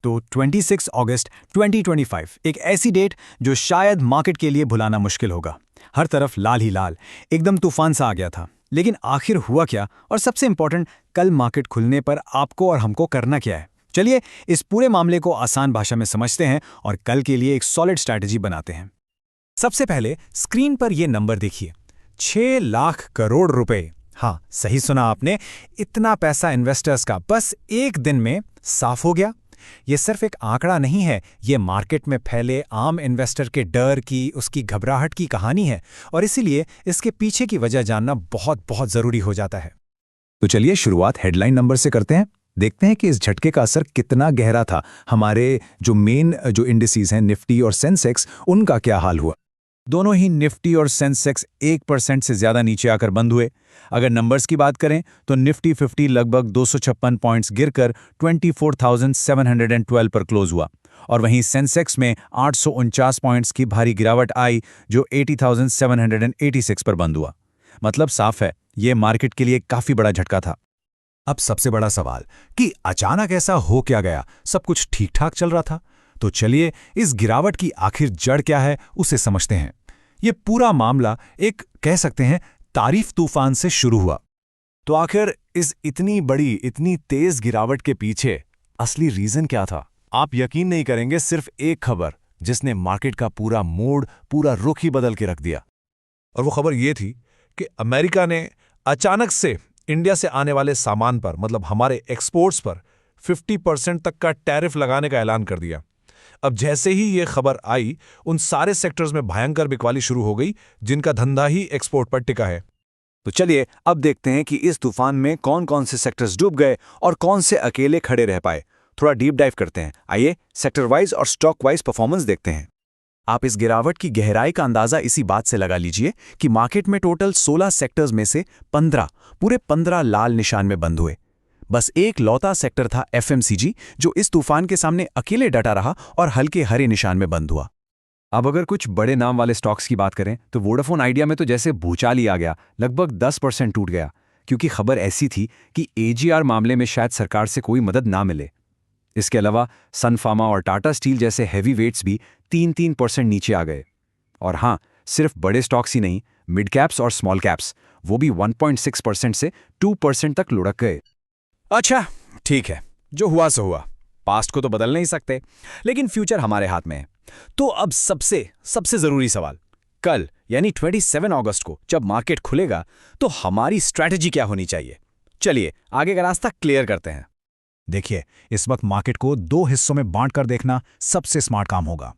तो 26 अगस्त 2025 एक ऐसी डेट जो शायद मार्केट के लिए भुलाना मुश्किल होगा। हर तरफ लाल ही लाल, एकदम तूफान सा आ गया था। लेकिन आखिर हुआ क्या, और सबसे इंपॉर्टेंट, कल मार्केट खुलने पर आपको और हमको करना क्या है? चलिए इस पूरे मामले को आसान भाषा में समझते हैं और कल के लिए एक सॉलिड स्ट्रैटेजी बनाते हैं। सबसे पहले स्क्रीन पर यह नंबर देखिए, 6 लाख करोड़ रुपए। हाँ, सही सुना आपने, इतना पैसा इन्वेस्टर्स का बस एक दिन में साफ हो गया। ये सिर्फ एक आंकड़ा नहीं है, ये मार्केट में फैले आम इन्वेस्टर के डर की, उसकी घबराहट की कहानी है, और इसीलिए इसके पीछे की वजह जानना बहुत बहुत जरूरी हो जाता है। तो चलिए शुरुआत हेडलाइन नंबर से करते हैं। देखते हैं कि इस झटके का असर कितना गहरा था। हमारे जो मेन इंडिसेस हैं, निफ्टी और सेंसेक्स, उनका क्या हाल हुआ? दोनों ही निफ्टी और सेंसेक्स 1% से ज्यादा नीचे आकर बंद हुए। अगर नंबर्स की बात करें तो निफ्टी 50 लगभग 256 पॉइंट्स गिरकर 24,712 पर क्लोज हुआ, और वहीं सेंसेक्स में 849 पॉइंट्स की भारी गिरावट आई जो 80,786 पर बंद हुआ। मतलब साफ है, ये मार्केट के लिए काफी बड़ा झटका था। अब सबसे बड़ा सवाल कि अचानक ऐसा हो क्या गया? सब कुछ ठीक ठाक चल रहा था। तो चलिए इस गिरावट की आखिर जड़ क्या है उसे समझते हैं। ये पूरा मामला एक, कह सकते हैं, तारीफ तूफान से शुरू हुआ। तो आखिर इस इतनी बड़ी, इतनी तेज गिरावट के पीछे असली रीजन क्या था? आप यकीन नहीं करेंगे, सिर्फ एक खबर जिसने मार्केट का पूरा मूड, पूरा रुख ही बदल के रख दिया। और वो खबर ये थी कि अमेरिका ने अचानक से इंडिया से आने वाले सामान पर, मतलब हमारे एक्सपोर्ट्स पर 50% तक का टैरिफ लगाने का ऐलान कर दिया। अब जैसे ही ये खबर आई, उन सारे सेक्टर्स में भयंकर बिकवाली शुरू हो गई जिनका धंधा ही एक्सपोर्ट पर टिका है। तो चलिए अब देखते हैं कि इस तूफान में कौन कौन से सेक्टर्स डूब गए और कौन से अकेले खड़े रह पाए। थोड़ा डीप डाइव करते हैं। आइए सेक्टर वाइज और स्टॉक वाइज परफॉर्मेंस देखते हैं। आप इस गिरावट की गहराई का अंदाजा इसी बात से लगा लीजिए कि मार्केट में टोटल 16 सेक्टर्स में से 15, पूरे 15 लाल निशान में बंद हुए। बस एक लौता सेक्टर था एफएमसीजी, जो इस तूफान के सामने अकेले डटा रहा और हल्के हरे निशान में बंद हुआ। अब अगर कुछ बड़े नाम वाले स्टॉक्स की बात करें तो वोडाफोन आइडिया में तो जैसे भूचाल ही आ गया, लगभग 10% टूट गया, क्योंकि खबर ऐसी थी कि एजीआर मामले में शायद सरकार से कोई मदद ना मिले। इसके अलावा सन फार्मा और टाटा स्टील जैसे हैवी वेट्स भी 3% नीचे आ गए। और हाँ, सिर्फ बड़े स्टॉक्स ही नहीं, मिड कैप्स और स्मॉल कैप्स, वो भी 1.6% से 2% तक लुढ़क गए। अच्छा ठीक है, जो हुआ सो हुआ, पास्ट को तो बदल नहीं सकते, लेकिन फ्यूचर हमारे हाथ में है। तो अब सबसे जरूरी सवाल, कल यानी 27 अगस्त को जब मार्केट खुलेगा तो हमारी स्ट्रैटेजी क्या होनी चाहिए? चलिए आगे का रास्ता क्लियर करते हैं। देखिए, इस वक्त मार्केट को 2 हिस्सों में बांटकर देखना सबसे स्मार्ट काम होगा।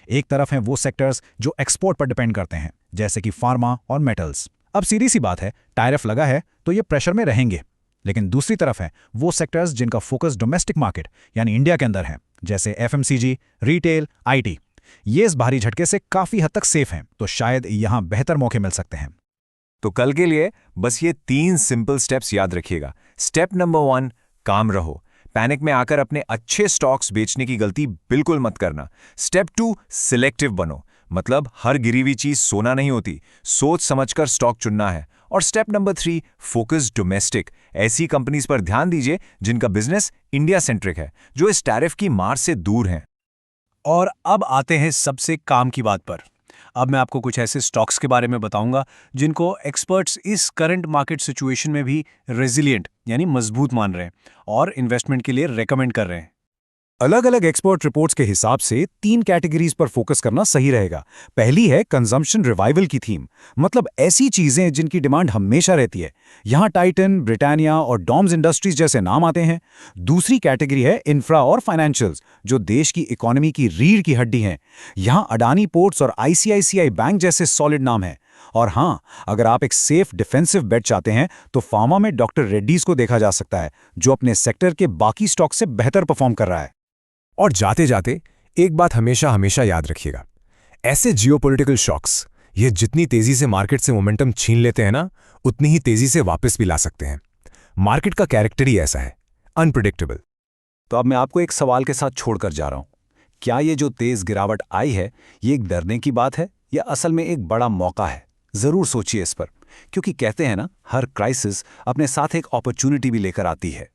एक तरफ हैं वो सेक्टर्स जो एक्सपोर्ट पर डिपेंड करते हैं, जैसे कि फार्मा और मेटल्स। अब सीधी सी बात है, टैरिफ लगा है तो ये प्रेशर में रहेंगे। लेकिन दूसरी तरफ है वो सेक्टर्स जिनका फोकस डोमेस्टिक मार्केट यानी इंडिया के अंदर है, जैसे एफएमसीजी, रिटेल, आईटी। ये इस भारी झटके से काफी हद तक सेफ हैं, तो शायद यहां बेहतर मौके मिल सकते हैं। तो कल के लिए बस ये 3 सिंपल स्टेप्स याद रखिएगा। स्टेप नंबर 1, काम रहो। पैनिक में आकर अपने अच्छे स्टॉक्स बेचने की गलती बिल्कुल मत करना। स्टेप 2, सिलेक्टिव बनो, मतलब हर गिरी हुई चीज सोना नहीं होती, सोच समझकर स्टॉक चुनना है। और स्टेप नंबर 3, फोकस डोमेस्टिक। ऐसी कंपनीज पर ध्यान दीजिए जिनका बिजनेस इंडिया सेंट्रिक है, जो इस टैरिफ की मार से दूर हैं। और अब आते हैं सबसे काम की बात पर। अब मैं आपको कुछ ऐसे स्टॉक्स के बारे में बताऊंगा जिनको एक्सपर्ट्स इस करंट मार्केट सिचुएशन में भी रेजिलिएंट यानी मजबूत मान रहे हैं और इन्वेस्टमेंट के लिए रेकमेंड कर रहे हैं। अलग अलग एक्सपर्ट रिपोर्ट्स के हिसाब से 3 कैटेगरीज पर फोकस करना सही रहेगा। पहली है कंजम्पशन रिवाइवल की थीम, मतलब ऐसी चीजें जिनकी डिमांड हमेशा रहती है। यहां टाइटन, ब्रिटानिया और डॉम्स इंडस्ट्रीज जैसे नाम आते हैं। दूसरी कैटेगरी है इंफ्रा और फाइनेंशियल्स, जो देश की इकोनॉमी की रीढ़ की हड्डी हैं। यहां अडानी पोर्ट्स और आईसीआईसीआई बैंक जैसे सॉलिड नाम हैं। और हां, अगर आप एक सेफ डिफेंसिव बेट चाहते हैं तो फार्मा में डॉक्टर रेड्डीज को देखा जा सकता है, जो अपने सेक्टर के बाकी स्टॉक से बेहतर परफॉर्म कर रहा है। और जाते जाते एक बात हमेशा याद रखिएगा, ऐसे जियोपॉलिटिकल शॉक्स ये जितनी तेजी से मार्केट से मोमेंटम छीन लेते हैं ना, उतनी ही तेजी से वापस भी ला सकते हैं। मार्केट का कैरेक्टर ही ऐसा है, अनप्रिडिक्टेबल। तो अब मैं आपको एक सवाल के साथ छोड़कर जा रहा हूं। क्या ये जो तेज गिरावट आई है, ये एक डरने की बात है या असल में एक बड़ा मौका है? जरूर सोचिए इस पर, क्योंकि कहते हैं ना, हर क्राइसिस अपने साथ एक अपॉर्चुनिटी भी लेकर आती है।